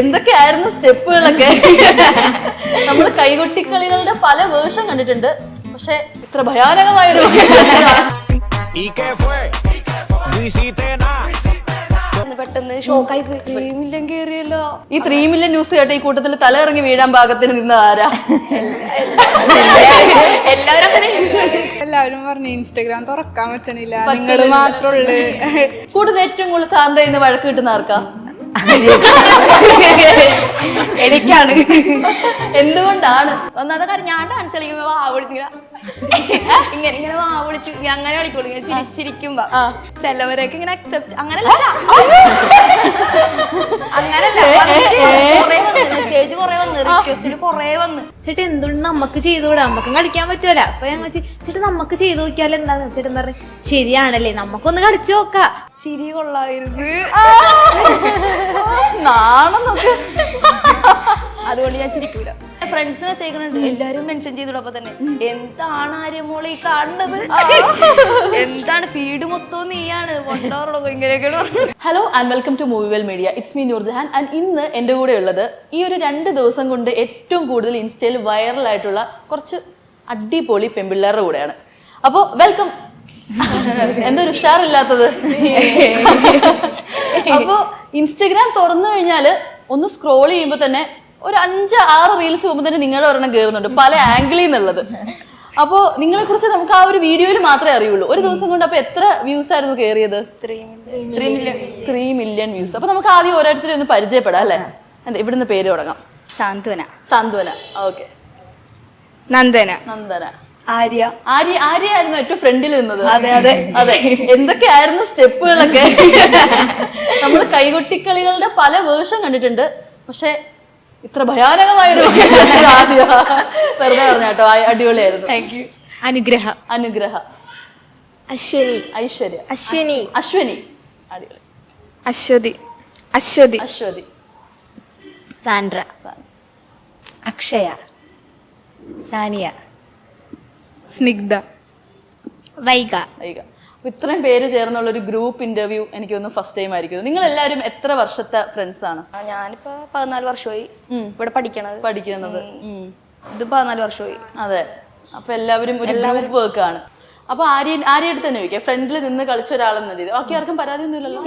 എന്തൊക്കെയായിരുന്നു സ്റ്റെപ്പുകളൊക്കെ? നമ്മൾ കൈകൊട്ടിക്കളികളുടെ പല വേർഷൻ കണ്ടിട്ടുണ്ട്, പക്ഷെ ഇത്ര ഭയാനകമായൊരു പെട്ടെന്ന് ഷോക്കായി പോയി. 3 മില്യൺ കേറിയല്ലോ. ഈ 3 മില്യൺ ന്യൂസ് കേട്ട ഈ കൂട്ടത്തിൽ തലയിറങ്ങി വീഴാൻ പാകത്തിന് നിന്ന ആരാ? എല്ലാവരും പറഞ്ഞു ഇൻസ്റ്റഗ്രാം തുറക്കാൻ പറ്റണില്ല, നിങ്ങൾ മാത്രമുള്ളു. കൂടുതൽ ഏറ്റവും കൂടുതൽ സാറിന്റെ ഇന്ന് വഴക്ക് കിട്ടുന്ന ആർക്കാ? എനിക്കാണ്. എന്തുകൊണ്ടാണ്? ഒന്നാമത്തെ കാര്യം, ഞാൻ ഡാൻസ് കളിക്കുമ്പോ വാ വിളിക്കുക, ഇങ്ങനെ വാ വിളിച്ച് അങ്ങനെ കളിക്കുള്ളൂ. ഇങ്ങനെ ചിരിച്ചിരിക്കുമ്പോ ചിലവരൊക്കെ ഇങ്ങനെ അക്സെപ്റ്റ്, അങ്ങനല്ല മെസ്സേജ് കൊറേ വന്ന്, റിക്വസ്റ്റില് കൊറേ വന്ന്, ചേട്ടാ എന്തുകൊണ്ട് നമുക്ക് ചെയ്തുകൂടാ, നമുക്കും കളിക്കാൻ പറ്റുമല്ല. അപ്പൊ ഞങ്ങൾ ചേട്ടാ നമുക്ക് ചെയ്തു നോക്കിയാൽ എന്താന്ന് ചേട്ടൻ പറഞ്ഞു, ശരിയാണല്ലേ നമുക്കൊന്ന് കളിച്ചു നോക്കാം. ചിരി കൊള്ളായിരുന്നു. നാണെന്നൊക്കെ. അതുകൊണ്ട് ഞാൻ ചിരിക്കൂല. ഫ്രണ്ട്സ് മെസ്സേജ് ചെയ്യുന്നുണ്ട്, എല്ലാരും മെൻഷൻ ചെയ്തോളപ്പോ തന്നെ എന്താണ് ആര്യമോളെ ഈ കാണുന്നത്, എന്താണ് ഫീഡ് മൊത്തം നീയാണ് കൊണ്ടോറുള്ളൂ ഇങ്ങനെയൊക്കെയാണ്. Hello and welcome to movie well media. It's me Noorjahan. And ഇന്ന് എൻ്റെ കൂടെ ഉള്ളത് ഈ ഒരു 2 ദിവസം കൊണ്ട് ഏറ്റവും കൂടുതൽ ഇൻസ്റ്റയിൽ വൈറലായിട്ടുള്ള കുറച്ച് അടിപൊളി പെൺപിള്ളേരുടെ കൂടെയാണ്. അപ്പോൾ വെൽക്കം. എന്തൊരു ഉഷാറില്ലാത്തത്. അപ്പോ ഇൻസ്റ്റഗ്രാം തുറന്നു കഴിഞ്ഞാല് ഒന്ന് സ്ക്രോൾ ചെയ്യുമ്പോ തന്നെ ഒരു 5-6 റീൽസ് പോകുമ്പോ തന്നെ നിങ്ങളുടെ ഒരെണ്ണം കയറുന്നുണ്ട്, പല ആംഗിളിൽ നിന്നുള്ളത്. അപ്പോ നിങ്ങളെ കുറിച്ച് നമുക്ക് ആ ഒരു വീഡിയോയിൽ മാത്രമേ അറിയുള്ളൂ. ഒരു ദിവസം കൊണ്ട് അപ്പൊ എത്ര വ്യൂസ് ആയിരുന്നു കയറിയത്? 3 മില്യൺ വ്യൂസ്. അപ്പൊ നമുക്ക് ആദ്യം ഓരോരുത്തരെ ഒന്ന് പരിചയപ്പെടാം അല്ലെ? ഇവിടുന്ന് പേര് തുടങ്ങാം. സാന്ത്വന. ഓക്കെ. നന്ദന. ആര്യ ആയിരുന്നു ഏറ്റവും ഫ്രണ്ടിൽ നിന്നത്. അതെ. എന്തൊക്കെയായിരുന്നു സ്റ്റെപ്പുകളൊക്കെ? നമ്മൾ കൈകൊട്ടിക്കളികളുടെ പല വേർഷൻ കണ്ടിട്ടുണ്ട്, പക്ഷെ ഇത്ര ഭയാനകമായൊരു ആദ്യം വെറുതെ പറഞ്ഞാട്ടോ. അടിപൊളിയായിരുന്നു. അനുഗ്രഹ. അശ്വനി. അടിപൊളി. അശ്വതി. സാൻഡ്ര. അക്ഷയ. സാനിയ. സ്നിഗ്ധ. വൈഗ. ഇത്രയും പേര് ചേർന്നുള്ള ഒരു ഗ്രൂപ്പ് ഇന്റർവ്യൂ എനിക്കൊന്ന് ഫസ്റ്റ് ടൈം ആയിരിക്കും. നിങ്ങൾ എല്ലാവരും എത്ര വർഷത്തെ ഫ്രണ്ട്സ് ആണ്? ഞാനിപ്പോ 14 വർഷമായി ഇവിടെ പഠിക്കുന്നത്. ഇത് 14 വർഷമായി. അതെ. അപ്പൊ എല്ലാവരും ഒരു ഗ്രൂപ്പ് വർക്ക് ആണ്. അപ്പൊ ആര്യടുത്ത് തന്നെ ചോദിക്കാം, ഫ്രണ്ടിൽ നിന്ന് കളിച്ച ഒരാളെന്ന രീതി. ബാക്കി ആർക്കും പരാതിയൊന്നുമില്ലല്ലോ?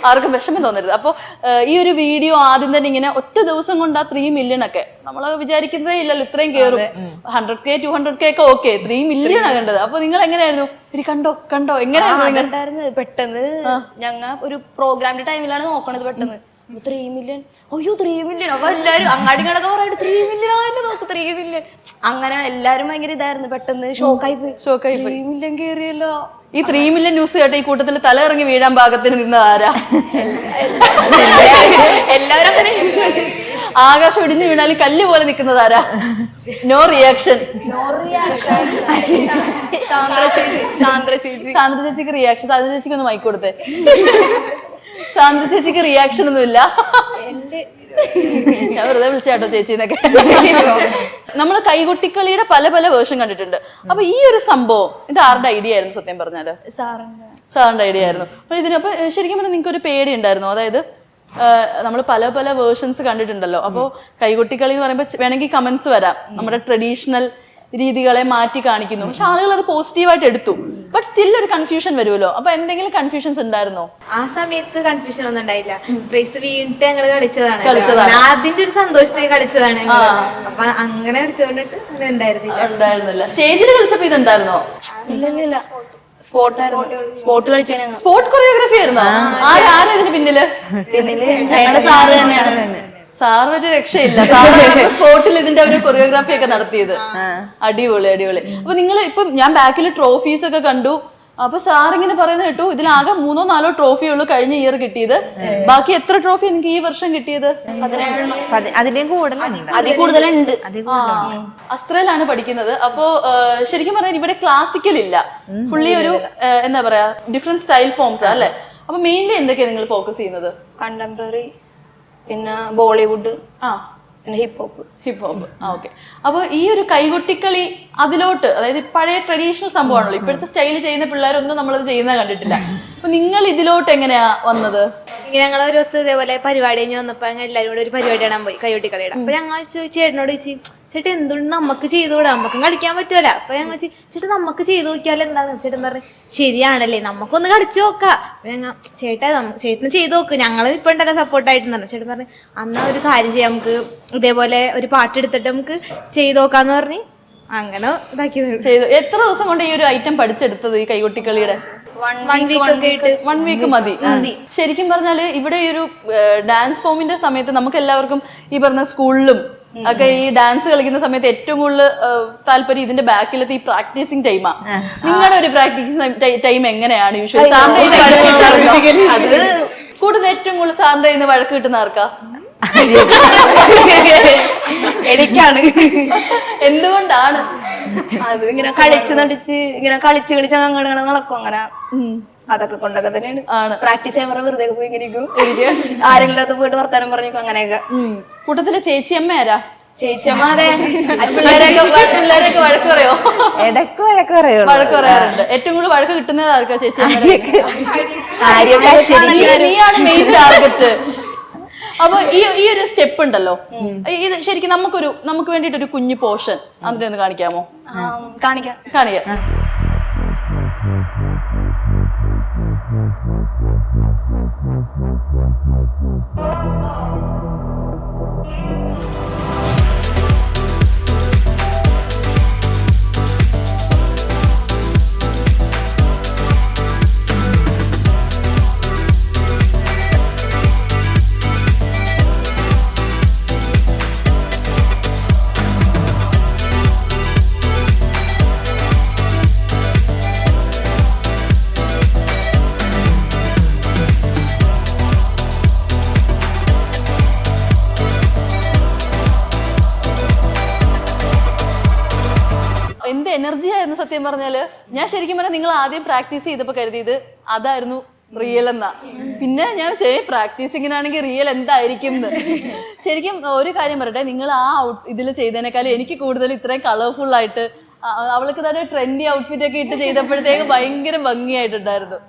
ആർക്കും വിഷമം തോന്നരുത്. അപ്പൊ ഈ ഒരു വീഡിയോ ആദ്യം തന്നെ ഇങ്ങനെ ഒറ്റ ദിവസം കൊണ്ട് ആ 3 മില്യൺ ഒക്കെ നമ്മൾ വിചാരിക്കുന്നതേ ഇല്ലല്ലോ ഇത്രയും കയറും. 100K 200K ഒക്കെ ഓക്കെ, 3 മില്യൺ ആ കണ്ടത്. അപ്പൊ നിങ്ങൾ എങ്ങനെയായിരുന്നു? കണ്ടോ എങ്ങനെയായിരുന്നു? പെട്ടെന്ന് ഞങ്ങ ഒരു പ്രോഗ്രാമിന്റെ ടൈമിലാണ് നോക്കണത്. പെട്ടെന്ന് 3 മില്യൺ, അയ്യോ 3 മില്യൺ. അപ്പൊ എല്ലാരും അങ്ങാടികളൊക്കെ പറയട്ടെ 3 മില്യൺ ആയിട്ട് നോക്ക്, 3 മില്യൺ. അങ്ങനെ എല്ലാരും ഭയങ്കര ഇതായിരുന്നു. പെട്ടെന്ന് ഷോക്കായി പോയി. 3 മില്യൺ കേറിയല്ലോ. ഈ 3 മില്യൺ ന്യൂസ് കേട്ട ഈ കൂട്ടത്തിൽ തലയിറങ്ങി വീഴാൻ പാകത്തിന് നിന്ന ആരാ? എല്ലാവരും അങ്ങനെ. ആകാശം ഇടിഞ്ഞു വീണാൽ കല്ല് പോലെ നിൽക്കുന്നത് ആരാ? No reaction. സാന്ദ്ര ചേച്ചിക്ക് റിയാക്ഷൻ. സാന്ദ്ര ചേച്ചിക്ക് ഒന്ന് മൈക്ക് കൊടുത്തേ. സാന്ദ്ര ചേച്ചിക്ക് റിയാക്ഷൻ ഒന്നുമില്ല. ഞാൻ വെറുതെ വിളിച്ചാട്ടോ ചേച്ചിന്നൊക്കെ. നമ്മള് കൈകൊട്ടിക്കളിയുടെ പല വേർഷൻ കണ്ടിട്ടുണ്ട്. അപ്പൊ ഈ ഒരു സംഭവം ഇത് ആരുടെ ഐഡിയ ആയിരുന്നു? സത്യം പറഞ്ഞാല് സാറിന്റെ ഐഡിയ ആയിരുന്നു. അപ്പൊ ഇതിനപ്പൊ ശരിക്കും പറഞ്ഞാൽ നിങ്ങൾക്ക് ഒരു പേടി ഉണ്ടായിരുന്നു? അതായത് നമ്മൾ പല വേർഷൻസ് കണ്ടിട്ടുണ്ടല്ലോ. അപ്പൊ കൈകൊട്ടിക്കളി എന്ന് പറയുമ്പോൾ വേണമെങ്കിൽ കമന്റ്സ് വരാം, നമ്മുടെ ട്രഡീഷണൽ രീതികളെ മാറ്റി കാണിക്കുന്നു. പക്ഷെ ആളുകൾ അത് പോസിറ്റീവായിട്ട് എടുത്തു. ബട്ട് സ്റ്റിൽ ഒരു കൺഫ്യൂഷൻ വരുമല്ലോ. അപ്പൊ എന്തെങ്കിലും കൺഫ്യൂഷൻസ് ഉണ്ടായിരുന്നോ? ആ സമയത്ത് കൺഫ്യൂഷൻ ഒന്നും ഉണ്ടായില്ല. പ്രൈസ് വീണിട്ട് ഞങ്ങള് കളിച്ചതാണ്. അതിന്റെ ഒരു സന്തോഷത്തിൽ കളിച്ചതാണ്. അപ്പൊ അങ്ങനെ കളിച്ചോണ്ടിട്ട് ഉണ്ടായിരുന്നില്ല. സ്റ്റേജിൽ കളിച്ചപ്പോ ഇതുണ്ടായിരുന്നോ? ഇല്ല, സ്പോർട്ട് കളിച്ചാണ്. സ്പോർട്ട് കൊറിയോഗ്രാഫി ആയിരുന്നോ? ആരാ ഇതിന് പിന്നില്? ഞങ്ങളുടെ സാറ് തന്നെയാണ്. സാറിനൊരു രക്ഷയില്ല. സാറ് സ്പോർട്ടിൽ ഇതിന്റെ ഒരു കൊറിയോഗ്രാഫി ഒക്കെ നടത്തിയത്. അടിപൊളി. അപ്പൊ നിങ്ങൾ ഇപ്പം ഞാൻ ബാക്കിൽ ട്രോഫീസ് ഒക്കെ കണ്ടു. അപ്പൊ സാറിങ്ങനെ പറയുന്നത് കേട്ടു, ഇതിലാകെ 3-4 ട്രോഫി ഉള്ളൂ കഴിഞ്ഞ ഇയർ കിട്ടിയത്. ബാക്കി എത്ര ട്രോഫി നിങ്ങൾക്ക് ഈ വർഷം കിട്ടിയത്? അതിൽ കൂടുതലുണ്ട്. അസ്ത്രയിലാണ് പഠിക്കുന്നത്. അപ്പോ ശരിക്കും പറഞ്ഞാൽ ഇവിടെ ക്ലാസിക്കൽ ഇല്ല, ഫുള്ളി ഒരു എന്താ പറയാ ഡിഫറെന്റ് സ്റ്റൈൽ ഫോംസ് അല്ലേ? അപ്പൊ മെയിൻലി എന്തൊക്കെയാ നിങ്ങൾ ഫോക്കസ് ചെയ്യുന്നത്? കണ്ടംപററി, പിന്നെ ബോളിവുഡ്, പിന്നെ ഹിപ്പ് ഹോപ്പ്. ഓക്കെ. അപ്പൊ ഈ ഒരു കൈകൊട്ടിക്കളി അതിലോട്ട്, അതായത് പഴയ ട്രഡീഷണൽ സംഭവമാണല്ലോ, ഇപ്പോഴത്തെ സ്റ്റൈൽ ചെയ്യുന്ന പിള്ളേരൊന്നും നമ്മളത് ചെയ്യുന്നത് കണ്ടിട്ടില്ല. അപ്പൊ നിങ്ങൾ ഇതിലോട്ട് എങ്ങനെയാ വന്നത്? ഇങ്ങനെ ഞങ്ങൾ ഒരു ദിവസം ഇതേപോലെ പരിപാടി കഴിഞ്ഞ് വന്നപ്പോ ഞങ്ങൾ എല്ലാവരും കൂടെ ഒരു പരിപാടി കാണാൻ പോയി, കൈകൊട്ടിക്കളിയുടെ. അപ്പൊ ഞങ്ങൾ ചേട്ടനോട് ചോദിച്ചു, ചേട്ടാ എന്തുകൊണ്ട് നമുക്ക് ചെയ്തുകൂടാ, നമുക്കും കളിക്കാൻ പറ്റുമല്ല. അപ്പൊ ഞങ്ങൾ ചേട്ടാ നമുക്ക് ചെയ്തു നോക്കിയാൽ എന്താന്ന് ചേട്ടൻ പറഞ്ഞു, ശരിയാണല്ലേ നമുക്കൊന്ന് കളിച്ചു നോക്കാം. അപ്പൊ ഞങ്ങൾ ചേട്ടന് ചെയ്തു നോക്ക്, ഞങ്ങൾ ഇപ്പൊ ഉണ്ടല്ലോ സപ്പോർട്ടായിട്ട് പറഞ്ഞു. ചേട്ടൻ പറഞ്ഞു അന്നാ ഒരു കാര്യം ചെയ്യാം, നമുക്ക് ഇതേപോലെ ഒരു പാട്ടെടുത്തിട്ട് നമുക്ക് ചെയ്തു നോക്കാന്ന് പറഞ്ഞ് അങ്ങനെ ഇതാക്കിയത്. ചെയ്തു. എത്ര ദിവസം കൊണ്ട് ഈ ഒരു ഐറ്റം പഠിച്ചെടുത്തത് ഈ കൈകൊട്ടിക്കളിയുടെ? 1 വീക്ക് മതി. ശരിക്കും പറഞ്ഞാല് ഇവിടെ ഈ ഒരു ഡാൻസ് ഫോമിന്റെ സമയത്ത് നമുക്ക് എല്ലാവർക്കും ഈ പറഞ്ഞ സ്കൂളിലും ഒക്കെ ഈ ഡാൻസ് കളിക്കുന്ന സമയത്ത് ഏറ്റവും കൂടുതൽ താല്പര്യം ഇതിന്റെ ബാക്കിലത്തെ ഈ പ്രാക്ടീസിങ് ടൈമാ. നിങ്ങളുടെ ഒരു പ്രാക്ടീസിങ് ടൈം എങ്ങനെയാണ് യൂഷ്വലി? അത് കൂടുതൽ ഏറ്റവും കൂടുതൽ സാറിന്റെ ഇന്ന് വഴക്ക് കിട്ടുന്ന ആർക്കാ? എനിക്കാണ്. എന്തുകൊണ്ടാണ്? അത് ഇങ്ങനെ കളിച്ച് അങ്ങനെ നടക്കും. അങ്ങനെ അതൊക്കെ കൊണ്ടൊക്കെ തന്നെയാണ് പ്രാക്ടീസ് ചെയ്യാൻ പറഞ്ഞ വെറുതെ പോയി ഇങ്ങനെ ഇരിക്കും. ആരെങ്കിലും അത് പോയിട്ട് വർത്താനം പറഞ്ഞിരിക്കും. അങ്ങനെയൊക്കെ. കൂട്ടത്തിലെ ചേച്ചിയമ്മ ആരാ? ചേച്ചിയമ്മ. അതെ. പിള്ളേരൊക്കെ വഴക്ക് പറയോ? ഇടയ്ക്ക് വഴക്ക് പറയാറുണ്ട്. ഏറ്റവും കൂടുതൽ വഴക്ക് കിട്ടുന്നത് ആർക്കാ? ചേച്ചിയമ്മ. നീയാണ് മെയിൻ ടാർഗറ്റ്. അപ്പൊ ഈ ഒരു സ്റ്റെപ്പ് ഉണ്ടല്ലോ, ഇത് ശരിക്കും നമുക്ക് വേണ്ടിട്ട് ഒരു കുഞ്ഞു പോർഷൻ അതിനെ ഒന്ന് കാണിക്കാമോ? കാണിക്കാം. എന്ത് എനർജി ആയിരുന്നു സത്യം പറഞ്ഞാല്. ഞാൻ ശരിക്കും പറഞ്ഞാൽ നിങ്ങൾ ആദ്യം പ്രാക്ടീസ് ചെയ്തപ്പോ കരുതിയത് അതായിരുന്നു റിയൽ എന്നാ. പിന്നെ ഞാൻ പ്രാക്ടീസിങ്ങിനാണെങ്കിൽ റിയൽ എന്തായിരിക്കും എന്ന്. ശരിക്കും ഒരു കാര്യം പറയട്ടെ, നിങ്ങൾ ആ ഇതിൽ ചെയ്തതിനേക്കാളും എനിക്ക് കൂടുതൽ ഇത്രയും കളർഫുൾ ആയിട്ട് അവൾക്ക് തന്നെ ട്രെൻഡി ഔട്ട്ഫിറ്റ് ഒക്കെ ഇട്ട് ചെയ്തപ്പോഴത്തേക്ക് ഭയങ്കര ഭംഗിയായിട്ടുണ്ടായിരുന്നു.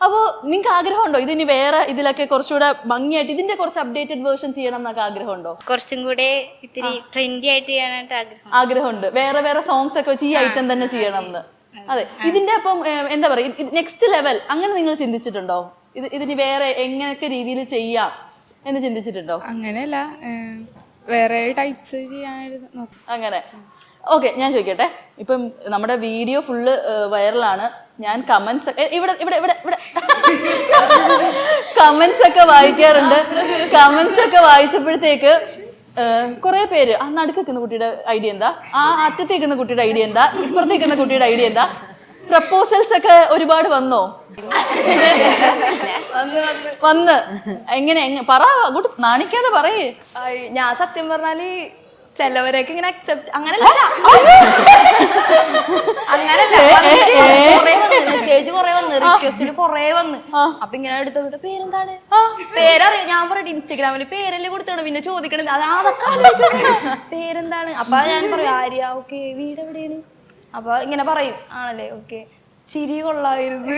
അപ്പോൾ നിങ്ങൾക്ക് ആഗ്രഹമുണ്ടോ ഇതിനി വേറെ ഇതിലൊക്കെ കുറച്ചുകൂടെ ഭംഗിയായിട്ട് ഇതിന്റെ കുറച്ച് അപ്ഡേറ്റഡ് വേർഷൻ ചെയ്യണം എന്നൊക്കെ ആഗ്രഹമുണ്ടോ? കുറച്ചും കൂടെ ഇത്തിരി ട്രെൻഡി ആയിട്ട് ചെയ്യാനായിട്ട് ആഗ്രഹമുണ്ട്. വേറെ സോങ്സ് ഒക്കെ വെച്ച് ഈ ഐറ്റം തന്നെ ചെയ്യണം എന്ന്. അതെ. ഇതിന്റെ അപ്പം എന്താ പറയുക, നെക്സ്റ്റ് ലെവൽ അങ്ങനെ നിങ്ങൾ ചിന്തിച്ചിട്ടുണ്ടോ? ഇതിന് വേറെ എങ്ങനെയൊക്കെ രീതിയിൽ ചെയ്യാം എന്ന് ചിന്തിച്ചിട്ടുണ്ടോ? അങ്ങനെയല്ല, വേറെ ടൈപ്സ് ചെയ്യാനായിട്ട് അങ്ങനെ. ഓക്കെ, ഞാൻ ചോദിക്കട്ടെ. ഇപ്പം നമ്മുടെ വീഡിയോ ഫുള്ള് വൈറലാണ്. ഞാൻ കമന്റ്സ് ഇവിടെ കമന്റ്സ് ഒക്കെ വായിക്കാറുണ്ട്. കമന്റ്സ് ഒക്കെ വായിച്ചപ്പോഴത്തേക്ക് കുറെ പേര് ആ നടുക്കുന്ന കുട്ടിയുടെ ഐഡിയ എന്താ, ആ അറ്റത്തേക്കുന്ന കുട്ടിയുടെ ഐഡിയ എന്താ, ഇപ്പുറത്തേക്കുന്ന കുട്ടിയുടെ ഐഡിയ എന്താ, പ്രപ്പോസൽസ് ഒക്കെ ഒരുപാട് വന്നോ? വന്ന് എങ്ങനെ പറ, അങ്ങോട്ട് നാണിക്കാതെ പറയേ. ഞാൻ സത്യം പറഞ്ഞാല് ചിലവരൊക്കെ ഇങ്ങനെ അക്സെപ്റ്റ് അങ്ങനല്ല മെസ്സേജ് കൊറേ വന്ന്, റിക്വസ്റ്റില് കൊറേ വന്ന്. അപ്പൊ ഇങ്ങനെ എടുത്തോട്ട് പേരെന്താണ്, പേരറിയാം. ഞാൻ പറയട്ടെ ഇൻസ്റ്റഗ്രാമില് പേരല്ലേ കൊടുത്തണം, പിന്നെ ചോദിക്കണത് അതൊക്കെ പേരെന്താണ്. അപ്പൊ ഞാൻ പറയും ആര്യ, ഓക്കെ വീട് എവിടെയാണ്. അപ്പൊ ഇങ്ങനെ പറയും ആണല്ലേ, ഓക്കെ ചിരി കൊള്ളായിരുന്നു.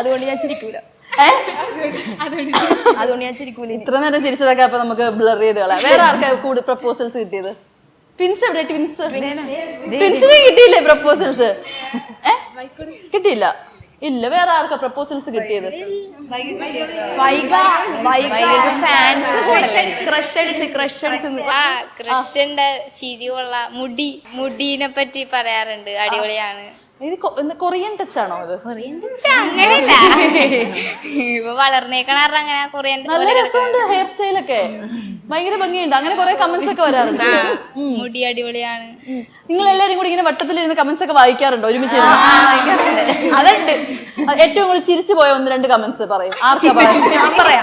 അതുകൊണ്ട് ഞാൻ ചിരിക്കൂല. ഇത്ര നേരം ചിരിച്ചതൊക്കെ അപ്പൊ നമുക്ക് ബ്ലർ ചെയ്ത് കളയാം. വേറെ ആർക്കാ കൂടുതൽ പ്രപ്പോസൽസ് കിട്ടിയത്? ട്വിൻസ് എവിടെ? ട്വിൻസിന് കിട്ടിയില്ലേ പ്രപ്പോസൽസ്? കിട്ടിയില്ല. ഇല്ല. വേറെ ആർക്കാ പ്രപ്പോസൽസ് കിട്ടിയത്? ക്രഷിന്റെ ചിരി കൊള്ള. മുടീനെ പറ്റി പറയാറുണ്ട്, അടിപൊളിയാണ്. ഇത് കൊറിയൻ ടച്ച് ആണോ? അത് അങ്ങനെയല്ല, ഇപ്പൊ വളർന്നേക്കണ അങ്ങനെ കൊറിയൻ. നല്ല രസമുണ്ട് ഹെയർ സ്റ്റൈലൊക്കെ, ഭയങ്കര ഭംഗിയുണ്ട്. അങ്ങനെ കുറെ കമന്റ്സ് ഒക്കെ വരാറുണ്ട്. മുടി അടിപൊളിയാണ്. നിങ്ങൾ എല്ലാരും കൂടി ഇങ്ങനെ വട്ടത്തിലിരുന്ന് കമന്റ്സ് ഒക്കെ വായിക്കാറുണ്ടോ ഒരുമിച്ച്? അതുണ്ട്. ഏറ്റവും കൂടുതൽ ചിരിച്ചു പോയ 1-2 കമന്റ്സ് പറയും. ആർക്കാ പറയാം?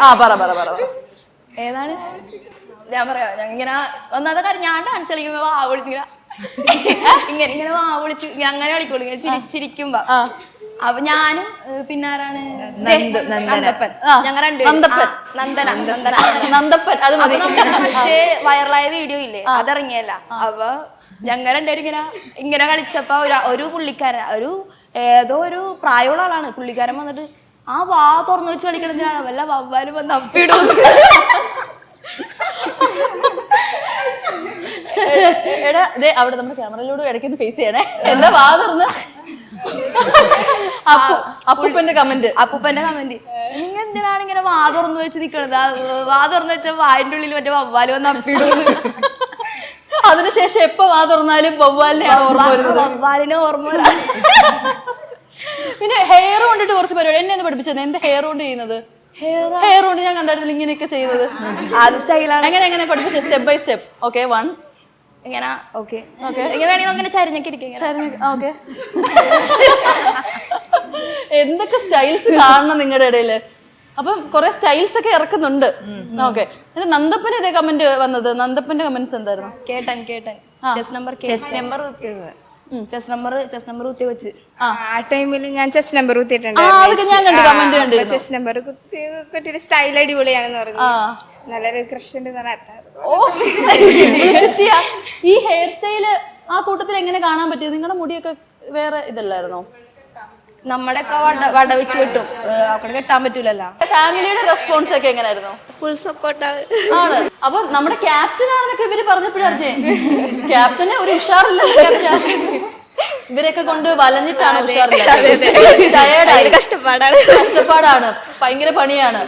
ഏതാണ്? ഞാൻ പറയാം. ഞാൻ ഇങ്ങനെ ഒന്നാമത്തെ കാര്യം, ഞാൻ ഡാൻസ് കളിക്കുമ്പോ ഇങ്ങനെ വാ വിളിച്ച് അങ്ങനെ കളിക്കുള്ളൂ, ഇങ്ങനെ ചിരിക്കുമ്പോ. അപ്പൊ ഞാനും പിന്നെ ആരാണ് നന്ദപ്പൻ. ഞങ്ങൾ രണ്ടുപേരും നന്ദപ്പൻ. നന്ദപ്പൻ അത് മതി. മറ്റേ വൈറലായ വീഡിയോ ഇല്ലേ അതിറങ്ങിയല്ല. അപ്പൊ ഞങ്ങൾ രണ്ടുപേരും ഇങ്ങനെ കളിച്ചപ്പോ ഒരു പുള്ളിക്കാരൻ ഏതോ ഒരു പ്രായമുള്ള ആളാണ്. പുള്ളിക്കാരൻ വന്നിട്ട് ആ വാ തുറന്നു വെച്ച് കളിക്കണതിനാണ് വല്ല വവ്വാലും വന്ന് അപ്പിടും. എടാ ദേ അവിടെ നമ്മുടെ ക്യാമറയിലൂടെ ഇടയ്ക്കൊന്ന് ഫേസ് ചെയ്യണേ. എന്താ വാ തുറന്ന് അപ്പൂപ്പന്റെ കമന്റ് നിങ്ങൾ എന്തിനാണ് ഇങ്ങനെ വാ തുറന്നു വെച്ച് നിക്കണത്? വാ തുറന്നു വെച്ച വായന്റെ ഉള്ളിൽ മറ്റേ വവ്വാല് വന്ന് അപ്പിടും. അതിനുശേഷം എപ്പോ വാ തുറന്നാലും വവ്വാലിനെയാണ് ഓർമ്മ വരുന്നത്. വവ്വാലിനെ ഓർമ്മ. പിന്നെ ഹെയർ കൊണ്ടിട്ട് കുറച്ച് പരിപാടി എന്നെ ഒന്ന് പഠിപ്പിച്ചത്. എന്താ ഹെയർ കൊണ്ട് ചെയ്യുന്നത്? ഹെയർ കൊണ്ട് ഞാൻ കണ്ടായിരുന്നു ഇങ്ങനെയൊക്കെ ചെയ്യുന്നത്. അത് സ്റ്റൈലാണ്. എങ്ങനെ പഠിപ്പിച്ചത്? Step by step. ഓക്കെ 1 ഇങ്ങനെ ഓക്കെ വേണമെങ്കിൽ അങ്ങനെ ചരിഞ്ഞൊക്കെ ഇരിക്കും. ഓക്കെ എന്തൊക്കെ സ്റ്റൈൽസ് കാണണം നിങ്ങളുടെ ഇടയില്. അപ്പം കുറെ സ്റ്റൈൽസ് ഒക്കെ ഇറക്കുന്നുണ്ട്. ഓക്കെ നന്ദപ്പന് ഇതേ കമന്റ് വന്നത്. നന്ദപ്പന്റെ കമന്റ്സ് എന്തായിരുന്നു? കേട്ടൻ ചെസ് നമ്പർ കുത്തി വെച്ച് ആ ടൈമിൽ ഞാൻ ചെസ് നമ്പർ ഞാൻ കണ്ടു കമന്റ് കണ്ടിരുന്നു. ചെസ് നമ്പർ കുത്തിയൊരു സ്റ്റൈൽ അടിപൊളിയാണെന്ന് പറഞ്ഞു. നല്ലൊരു ക്രഷ് ഉണ്ട്. ഈ ഹെയർ സ്റ്റൈല് ആ കൂട്ടത്തിൽ എങ്ങനെ കാണാൻ പറ്റിയത്? നിങ്ങളുടെ മുടിയൊക്കെ വേറെ ഇതല്ലായിരുന്നോ? നമ്മുടെ ഒക്കെ വട വെച്ച് കിട്ടും. അവിടെ കെട്ടാൻ പറ്റൂലല്ലോ. ഫാമിലിയുടെ റെസ്പോൺസ് ഒക്കെ എങ്ങനെയായിരുന്നു? ഫുൾ സപ്പോർട്ടാണ്. ആണ്. അപ്പൊ നമ്മുടെ ക്യാപ്റ്റൻ ആണെന്നൊക്കെ ഇവര് പറഞ്ഞപ്പോഴറിഞ്ഞേ. ക്യാപ്റ്റന് ഒരു ഉഷാറില്ല. ഇവരെയൊക്കെ കൊണ്ട് വലഞ്ഞിട്ടാണ് കഷ്ടപ്പാടാണ്, ഭയങ്കര പണിയാണ്.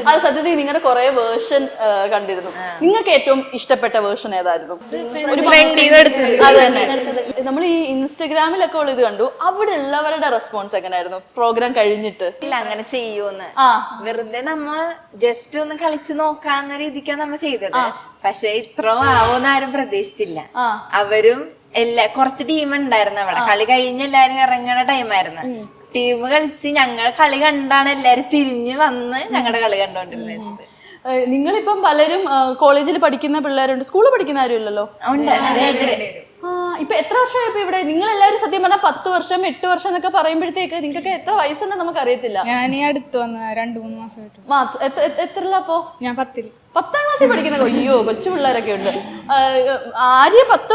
അത് സത്യത്തിൽ നിങ്ങളുടെ കുറെ വേർഷൻ കണ്ടിരുന്നു. നിങ്ങൾക്ക് ഏറ്റവും ഇഷ്ടപ്പെട്ട വേർഷൻ ഏതായിരുന്നു? അത് തന്നെ. നമ്മൾ ഈ ഇൻസ്റ്റഗ്രാമിലൊക്കെ ഉള്ള ഇത് കണ്ടു. അവിടെ ഉള്ളവരുടെ റെസ്പോൺസ് എങ്ങനെയായിരുന്നു പ്രോഗ്രാം കഴിഞ്ഞിട്ട്? ഇല്ല അങ്ങനെ ചെയ്യൂന്ന് വെറുതെ നമ്മ ജസ്റ്റ് ഒന്ന് കളിച്ചു നോക്കാന്ന രീതിക്കാണ് നമ്മ ചെയ്തത്. പക്ഷെ ഇത്ര ആവോന്ന് ആരും പ്രതീക്ഷിച്ചില്ല. അവരും കുറച്ച് ടീം ഉണ്ടായിരുന്നു അവിടെ. കളി കഴിഞ്ഞ് എല്ലാരും ഇറങ്ങണ ടൈമായിരുന്നു. ടീം കളിച്ച് ഞങ്ങൾ കളി കണ്ടാണ് എല്ലാരും തിരിഞ്ഞ് വന്ന് ഞങ്ങളുടെ കളി കണ്ടോണ്ടിരുന്നത്. നിങ്ങളിപ്പം പലരും കോളേജിൽ പഠിക്കുന്ന പിള്ളേരുണ്ട്. സ്കൂളിൽ പഠിക്കുന്ന ആരും ഇല്ലല്ലോ. ഇപ്പൊ എത്ര വർഷമായി ഇപ്പൊ ഇവിടെ? നിങ്ങൾ എല്ലാവരും സത്യം പറഞ്ഞാൽ 10 വർഷം 8 വർഷം എന്നൊക്കെ പറയുമ്പോഴത്തേക്ക് നിങ്ങൾക്ക് എത്ര വയസ്സുണ്ടെന്ന് നമുക്ക് അറിയത്തില്ല. ഞാൻ ഈ അടുത്ത് വന്ന 2-3 മാസമായിട്ട്. എത്രല്ല അപ്പോ? ഞാൻ 10ൽ. 10ാം ക്ലാസ്സിൽ പഠിക്കുന്ന അയ്യോ കൊച്ചു പിള്ളേരൊക്കെ ഉണ്ട്. ആര്യ 10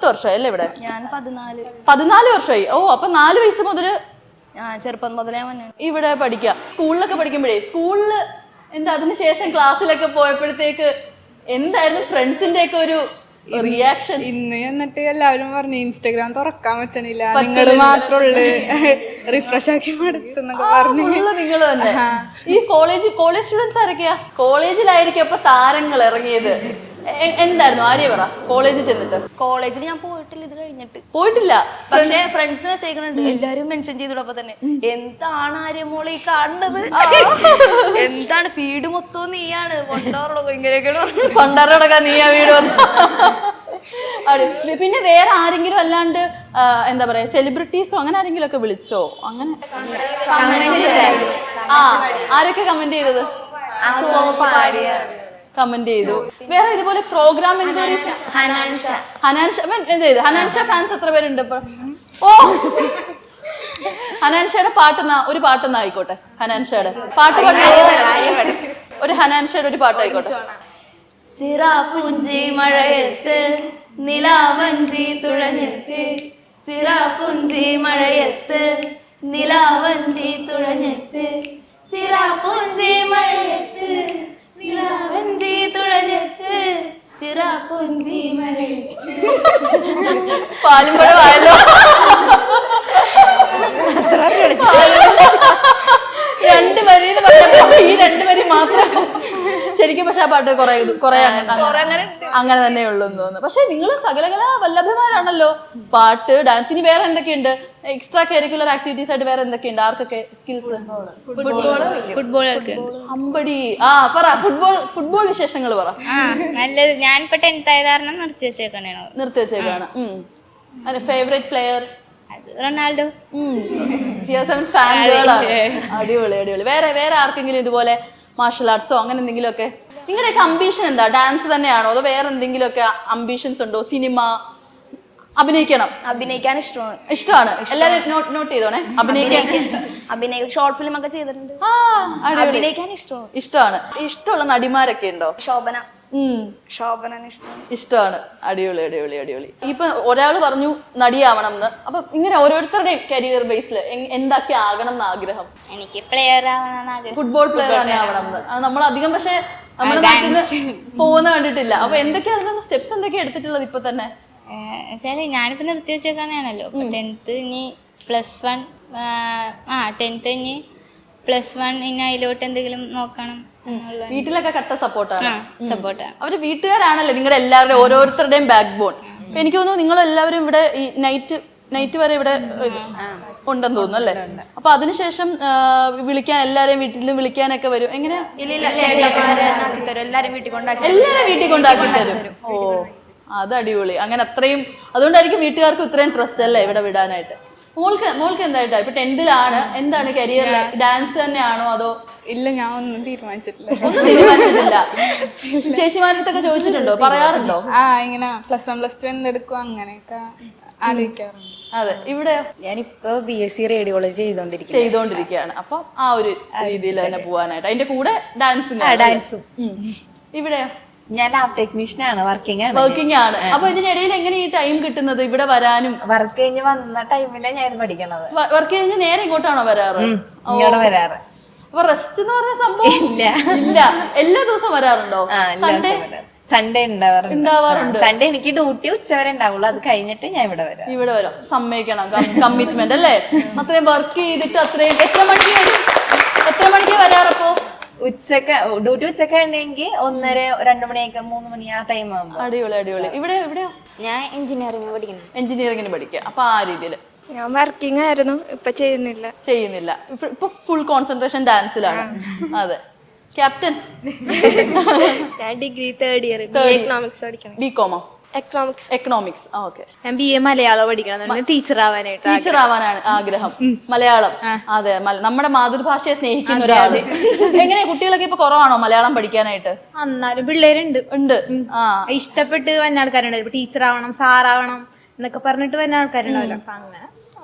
വർഷമായി അല്ലേ ഇവിടെ? ഞാൻ 14 വർഷമായി. ഓ അപ്പൊ 4 വയസ്സ് മുതല് ചെറുപ്പം മുതലേ ഇവിടെ പഠിക്കുക. സ്കൂളിലൊക്കെ പഠിക്കുമ്പോഴേ സ്കൂളില് എന്താ അതിനുശേഷം ക്ലാസ്സിലൊക്കെ പോയപ്പോഴത്തേക്ക് എന്തായിരുന്നു ഫ്രണ്ട്സിന്റെ ഒക്കെ ഒരു റിയാക്ഷൻ? ഇന്ന് എന്നിട്ട് എല്ലാവരും പറഞ്ഞു ഇൻസ്റ്റഗ്രാം തുറക്കാൻ പറ്റണില്ല, നിങ്ങൾ മാത്രമുള്ളു, റിഫ്രഷ് ആക്കി മടുത്തെന്നൊക്കെ പറഞ്ഞു. നിങ്ങൾ തന്നെ ഈ കോളേജ് സ്റ്റുഡൻസ് ആരൊക്കെയാ? കോളേജിലായിരിക്കും അപ്പൊ താരങ്ങൾ ഇറങ്ങിയത്. എന്തായിരുന്നു ആര്യ പറ? കോളേജിൽ ചെന്നിട്ട്. കോളേജിൽ ഞാൻ പോയിട്ടില്ല. ഇത് കഴിഞ്ഞിട്ട് പോയിട്ടില്ല. പക്ഷേ ഫ്രണ്ട്സ് മെസ്സേജ് ഉണ്ട്. എല്ലാരും മെൻഷൻ ചെയ്തോടൊപ്പം തന്നെ എന്താണ് ആര്യമോളെ ഈ കാണുന്നത്? എന്താണ് ഫീഡ് മൊത്തം നീയാണ് കൊണ്ടറടക്കം നീയാ വീട് വന്നു. പിന്നെ വേറെ ആരെങ്കിലും അല്ലാണ്ട് എന്താ പറയാ സെലിബ്രിറ്റീസോ അങ്ങനെ ആരെങ്കിലും ഒക്കെ വിളിച്ചോ? അങ്ങനെ ആരൊക്കെ കമന്റ് ചെയ്തത്? കമന്റ് ചെയ്തു. വേറെ ഇതുപോലെ പ്രോഗ്രാം ഹനാൻഷ ഫാൻസ് എത്ര പേരുണ്ട് ഇപ്പൊ? ഓ ഹനാൻഷയുടെ ഒരു പാട്ടെന്നാ ആയിക്കോട്ടെ. ഹനാൻഷയുടെ പാട്ട് ഒരു ഹനാൻഷയുടെ ഒരു പാട്ടായിക്കോട്ടെ. സിറാപുഞ്ചി മഴയത്ത് നിലാവഞ്ചി തുഴഞ്ഞെത്ത്, സിറാപുഞ്ചി മഴയത്ത് നിലാവഞ്ചി തുഴഞ്ഞെത്ത്, സിറാപുഞ്ചി മഴയത്ത് നിലാവഞ്ചി തുഴഞ്ഞെത്ത്, സിറാപുഞ്ചി മഴയത്ത്. പാലുമ്പഴമായല്ലോ. രണ്ട് വരി ഈ 2 വരി മാത്രം ശരിക്കും. പക്ഷെ ആ പാട്ട് കുറെ അങ്ങനെ തന്നെ ഉള്ളൂ എന്ന് തോന്നുന്നു. പക്ഷെ നിങ്ങൾ സകലകല വല്ലഭമാരാണല്ലോ. പാട്ട്, ഡാൻസ്, ഇനി വേറെ എന്തൊക്കെയുണ്ട്? എക്സ്ട്രാ കരിക്കുലർ ആക്ടിവിറ്റീസ് ആയിട്ട് വേറെ എന്തൊക്കെയുണ്ട്? ആർക്കൊക്കെ സ്കിൽസ്? ഫുട്ബോൾ അമ്പടി. പറ ഫുട്ബോൾ വിശേഷങ്ങൾ പറ. നല്ലത്. ഞാൻ ഇപ്പൊ 10th ആയത് കാരണം നിർത്തി വെച്ചേക്കാണ്. Favourite player? Ronaldo. CR7 fan ഗേളാണ്. അടിപൊളി. വേറെ ആർക്കെങ്കിലും ഇതുപോലെ മാർഷൽ ആർട്സോ അങ്ങനെ എന്തെങ്കിലും ഒക്കെ? നിങ്ങളുടെയൊക്കെ അംബീഷൻ എന്താ? ഡാൻസ് തന്നെയാണോ അതോ വേറെ എന്തെങ്കിലും ഒക്കെ അംബീഷൻസ് ഉണ്ടോ? സിനിമ അഭിനയിക്കാൻ ഇഷ്ടമാണ്. ഇഷ്ടമാണ്. എല്ലാരും നോട്ട് ചെയ്തോണേ. അഭിനയിക്കാൻ ഷോർട്ട് ഫിലിം ഒക്കെ ചെയ്തിട്ടുണ്ട്. അഭിനയിക്കാൻ ഇഷ്ടമാണ്. ഇഷ്ടമുള്ള നടിമാരൊക്കെ ഉണ്ടോ? ശോഭന ഇഷ്ടമാണ്. അടിപൊളി അടിപൊളി അടിപൊളി. ഇപ്പൊ ഒരാള് പറഞ്ഞു നടിയാവണം എന്ന്. അപ്പൊ ഇങ്ങനെ ഓരോരുത്തരുടെയും കരിയർ ബേസിൽ എന്തൊക്കെ ആകണം എന്ന് ആഗ്രഹം? എനിക്ക് പ്ലെയർ ആവണമെന്ന് ആഗ്രഹം. ഫുട്ബോൾ പ്ലെയർ തന്നെ ആവണം എന്ന്. നമ്മൾ അധികം പക്ഷെ നമ്മുടെ നാട്ടിൽ പോകുന്ന കണ്ടിട്ടില്ല. അപ്പൊ എന്തൊക്കെയാ അതിനുള്ള സ്റ്റെപ്സ് എന്തൊക്കെയാ എടുത്തിട്ടുള്ളത് ഇപ്പൊ തന്നെ? വെച്ചാല് ഞാനിപ്പോ നിർത്തി വെച്ചേക്കാണല്ലോ. 10th ഇനി +1, 10th ഇനി +1 ഇനി അതിലോട്ട് എന്തെങ്കിലും നോക്കണം. വീട്ടിലൊക്കെ കട്ട സപ്പോർട്ടാണ്. സപ്പോർട്ടാണ്. അവര് വീട്ടുകാരാണല്ലേ നിങ്ങളുടെ എല്ലാവരുടെയും ഓരോരുത്തരുടെയും ബാക്ക് ബോൺ. എനിക്ക് തോന്നുന്നു നിങ്ങൾ എല്ലാവരും ഇവിടെ ഈ നൈറ്റ് വരെ ഇവിടെ ഉണ്ടെന്ന് തോന്നുന്നു അല്ലേ? അപ്പൊ അതിനുശേഷം വിളിക്കാൻ എല്ലാരെയും വീട്ടിൽ നിന്ന് വിളിക്കാനൊക്കെ വരും. എങ്ങനെ? എല്ലാരും വീട്ടിൽ കൊണ്ടാക്കി തരും. ഓ, അത് അടിപൊളി. അങ്ങനെ അത്രയും അതുകൊണ്ടായിരിക്കും വീട്ടുകാർക്ക് ഇത്രയും ട്രസ്റ്റ് അല്ലേ ഇവിടെ വിടാനായിട്ട്. മോൾക്ക് എന്തായിട്ടാ ഇപ്പൊ 10th എന്താണ് കരിയർ? ഡാൻസ് തന്നെയാണോ അതോ? ഇല്ല, ഞാൻ ഒന്നും തീരുമാനിച്ചിട്ടില്ല. ചേച്ചിമാരുടെ അടുത്തൊക്കെ ചോദിച്ചിട്ടുണ്ടോ? പറയാറുണ്ടോ? ഇങ്ങനെ +1 +2 എന്തെടുക്കും അങ്ങനെയൊക്കെ ആലോചിക്കാറുണ്ട്. അതെ. ഇവിടെ ഞാനിപ്പോ BSc റേഡിയോളജി ചെയ്തോണ്ടിരിക്കുകയാണ്. അപ്പൊ ആ ഒരു രീതിയിൽ തന്നെ പോവാനായിട്ട് അതിന്റെ കൂടെ ഡാൻസും. ഇവിടെ ഞാൻ ലാബ് ടെക്നീഷ്യൻ ആണ്. വർക്കിംഗ് ആണ്. അപ്പൊ ഇതിനിടയിൽ എങ്ങനെ ഈ ടൈം കിട്ടുന്നത് ഇവിടെ വരാനും? വർക്ക് കഴിഞ്ഞ് വന്ന ടൈമിലാണ് ഞാൻ പഠിക്കണത്. വർക്ക് കഴിഞ്ഞ് നേരെ ഇങ്ങോട്ടാണോ വരാറ്? ഇങ്ങോട്ട് വരാറ്. അപ്പൊ റെസ്റ്റ് എന്ന് പറഞ്ഞ സംഭവം ഇല്ല. എല്ലാ ദിവസവും വരാറുണ്ടോ? സൺഡേ ഉണ്ടാവാറുണ്ട്. സൺഡേ എനിക്ക് ഡ്യൂട്ടി ഉച്ചവരെ ഉണ്ടാവുള്ളൂ. അത് കഴിഞ്ഞിട്ട് ഞാൻ ഇവിടെ വരാം. സമ്മതിക്കണം. കമ്മിറ്റ്മെന്റ് അല്ലേ? അത്രയും വർക്ക് ചെയ്തിട്ട് അത്രയും എത്ര മണിക്ക് വരാറപ്പോ? ഡ്യൂട്ടി ഉച്ചക്ക് ഉണ്ടെങ്കിൽ 1:30 2 മണിയൊക്കെ 3 മണി ആ ടൈം ആകുമ്പോ. അടിപൊളി അടിപൊളി. എവിടെയോ? ഞാൻ എഞ്ചിനീയറിംഗിന് പഠിക്കുക. അപ്പൊ ആ രീതിയില് ഞാൻ വർക്കിംഗ് ആയിരുന്നു, ഇപ്പൊ ചെയ്യുന്നില്ല. ഇപ്പൊ ഫുൾ കോൺസെൻട്രേഷൻ ഡാൻസിലാണ്. അതെ. ക്യാപ്റ്റൻ? ഞാൻ ഡിഗ്രി 3rd ഇയർ എക്കണോമിക്സ് പഠിക്കണം. ബികോമോ? എക്കണോമിക്സ്. ഓക്കെ. ഞാൻ BA മലയാളം പഠിക്കണം. ടീച്ചർ ആവാനാണ് ആഗ്രഹം. മലയാളം. അതെ, നമ്മുടെ മാതൃഭാഷയെ സ്നേഹിക്കുന്ന ഒരാള്. എങ്ങനെയാ കുട്ടികളൊക്കെ ഇപ്പൊ കുറവാണോ മലയാളം പഠിക്കാനായിട്ട്? എന്നാലും പിള്ളേരുണ്ട്. ഇഷ്ടപ്പെട്ട് വന്ന ആൾക്കാരുണ്ടാവും. ടീച്ചർ ആവണം, സാറാവണം എന്നൊക്കെ പറഞ്ഞിട്ട് വന്ന ആൾക്കാരുണ്ടാവില്ല. അപ്പൊ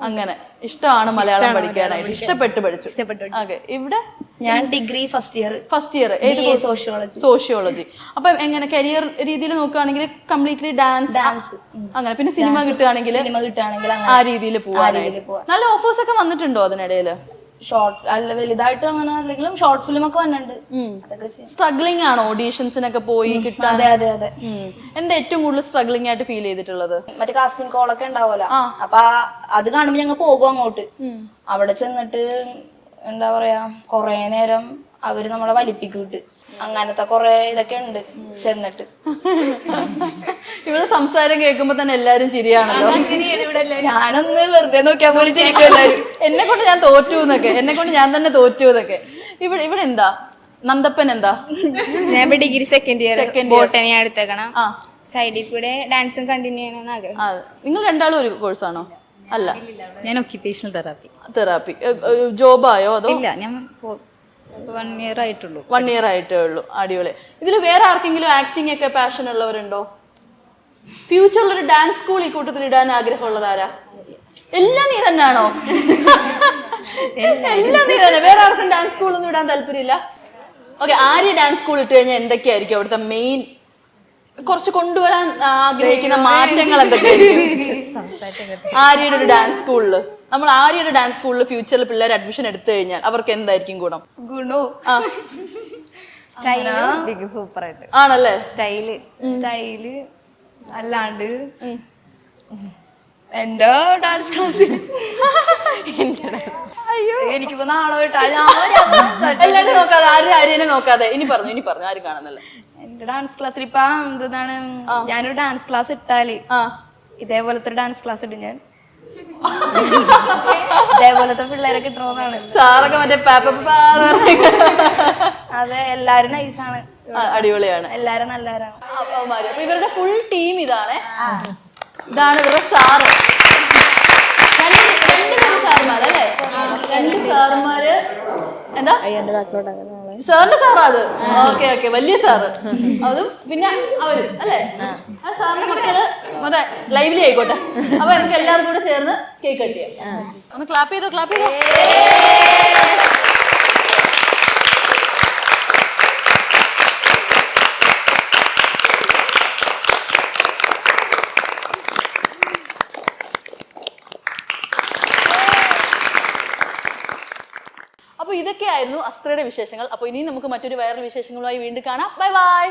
അങ്ങനെ ഇഷ്ടമാണ് മലയാളം പഠിക്കാനായിട്ട്. ഇഷ്ടപ്പെട്ടു പഠിച്ചു. ഓക്കെ. ഇവിടെ ഞാൻ ഡിഗ്രി ഫസ്റ്റ് ഇയർ സോഷ്യോളജി. അപ്പൊ എങ്ങനെ കരിയർ രീതിയിൽ നോക്കുകയാണെങ്കിൽ കംപ്ലീറ്റ്ലി ഡാൻസ് അങ്ങനെ, പിന്നെ സിനിമ കിട്ടുകയാണെങ്കിൽ ആ രീതിയിൽ പോവാനായിട്ട്. നല്ല ഓഫേഴ്സ് ഒക്കെ വന്നിട്ടുണ്ടോ അതിനിടയില്? വലുതായിട്ട് അങ്ങനെ അല്ലെങ്കിലും ഷോർട്ട് ഫിലിം ഒക്കെ വന്നിട്ടുണ്ട്. സ്ട്രഗ്ലിംഗ് ആണോ ഓഡീഷൻസിനൊക്കെ പോയി കിട്ടാൻ? അതെ. എന്താ ഏറ്റവും കൂടുതൽ സ്ട്രഗ്ലിംഗ് ആയിട്ട് ഫീൽ ചെയ്തിട്ടുള്ളത്? മറ്റേ കാസ്റ്റിംഗ് കോളൊക്കെ ഉണ്ടാവുമല്ലോ. അപ്പൊ അത് കാണുമ്പോ ഞങ്ങൾ പോകും അങ്ങോട്ട്. അവിടെ ചെന്നിട്ട് എന്താ പറയാ, കൊറേ നേരം അവര് നമ്മളെ വലിപ്പിക്കിട്ട് അങ്ങനത്തെ കൊറേ ഇതൊക്കെ ഉണ്ട്. ചെന്നിട്ട് ഇവിടെ സംസാരം കേൾക്കുമ്പോ തന്നെ എല്ലാരും ചിരിയാണല്ലോ. ഞാനൊന്ന് വെറുതെ നോക്കിയാൽ പോലും ചിരിക്കും എല്ലാരും. എന്നെ കൊണ്ട് ഞാൻ തോറ്റു ഞാൻ തന്നെ തോറ്റു എന്നൊക്കെ. ഇവിടെ എന്താ നന്ദപ്പൻ എന്താ? ഞാൻ ഡിഗ്രി 2nd ഇയർ ബോട്ടണി എടുത്തേക്കണം. സൈഡിൽ കൂടെ ഡാൻസും കണ്ടിന്യൂ ചെയ്യണമെന്ന് ആഗ്രഹം. നിങ്ങൾ രണ്ടാളും ഒരു കോഴ്സാണോ? അല്ല, ഞാൻ ഒക്യുപേഷണൽ തെറാപ്പി. ജോബായോ അതോ? ഇല്ല, ഞാൻ 1 year ആയിട്ടുള്ളൂ. 1 year ആയിട്ടേ ഉള്ളൂ. അടിപൊളി. ഇതിൽ വേറെ ആർക്കെങ്കിലും ആക്ടിംഗ് ഒക്കെ പാഷൻ ഉള്ളവരുണ്ടോ? ഫ്യൂച്ചറിൽ ഒരു ഡാൻസ് സ്കൂൾ ഈ കൂട്ടത്തിൽ ഇടാൻ ആഗ്രഹമുള്ളതാരാ? എല്ലാം നീ തന്നെയാണോ? എല്ലാം നീ തന്നെ. വേറെ ആർക്കും ഡാൻസ് സ്കൂൾ ഒന്നും ഇടാൻ താല്പര്യമില്ല? ഓക്കെ. ആര്യ ഡാൻസ് സ്കൂൾ ഇട്ട് കഴിഞ്ഞാൽ എന്തൊക്കെയായിരിക്കും അവിടുത്തെ മെയിൻ കുറച്ച് കൊണ്ടുവരാൻ ആഗ്രഹിക്കുന്ന മാറ്റങ്ങൾ എന്തൊക്കെയായിരിക്കും? ആര്യയുടെ ഒരു ഡാൻസ് സ്കൂളില് ഫ്യൂച്ചറിൽ പിള്ളേർ അഡ്മിഷൻ എടുത്തു കഴിഞ്ഞാൽ അവർക്ക് എന്തായിരിക്കും ഗുണം? സൂപ്പറായിട്ട് ആണല്ലേ? സ്റ്റൈല് അല്ലാണ്ട് എന്റെ ഡാൻസ് ക്ലാസ് എനിക്കിപ്പോ നാളെ എല്ലാരും നോക്കാതെ ആര്യനെ നോക്കാതെ ഇനി പറഞ്ഞു ആരും കാണുന്നില്ല. എന്റെ ഡാൻസ് ക്ലാസ്സിൽ ഇപ്പൊ എന്താണ്, ഞാനൊരു ഡാൻസ് ക്ലാസ് ഇട്ടാല് ഇതേപോലത്തെ ഒരു ഡാൻസ് ക്ലാസ് ഇടും ഞാൻ. ഇതേപോലത്തെ പിള്ളേരെ കിട്ടണമെന്നാണ്. സാറൊക്കെ മറ്റേ അതെ, എല്ലാരും നൈസാണ്, അടിപൊളിയാണ്, എല്ലാരും നല്ലവരാണ്. അപ്പൊ ഇവരുടെ ഫുൾ ടീം ഇതാണ് ഇവരുടെ സാറ്. രണ്ട് സാറുമാരല്ലേ? 2 സാറുമാര്. എന്താ സാറിന്റെ സാറാ അത്? ഓക്കെ, വലിയ സാറ്. അതും പിന്നെ അവരും അല്ലേ? ആ സാറിന്റെ മക്കള് മൊത്തം ലൈവ്ലി ആയിക്കോട്ടെ. അപ്പൊ നമുക്ക് എല്ലാവരും കൂടെ ചേർന്ന് കേക്ക് കട്ട് ചെയ്യാം. ഒന്ന് ക്ലാപ്പ് ചെയ്തോ, ക്ലാപ്പ് ചെയ്തോ. അപ്പൊ ഇതൊക്കെയായിരുന്നു അസ്ത്രയുടെ വിശേഷങ്ങൾ. അപ്പൊ ഇനിയും നമുക്ക് മറ്റൊരു വൈറൽ വിശേഷങ്ങളുമായി വീണ്ടും കാണാം. Bye bye.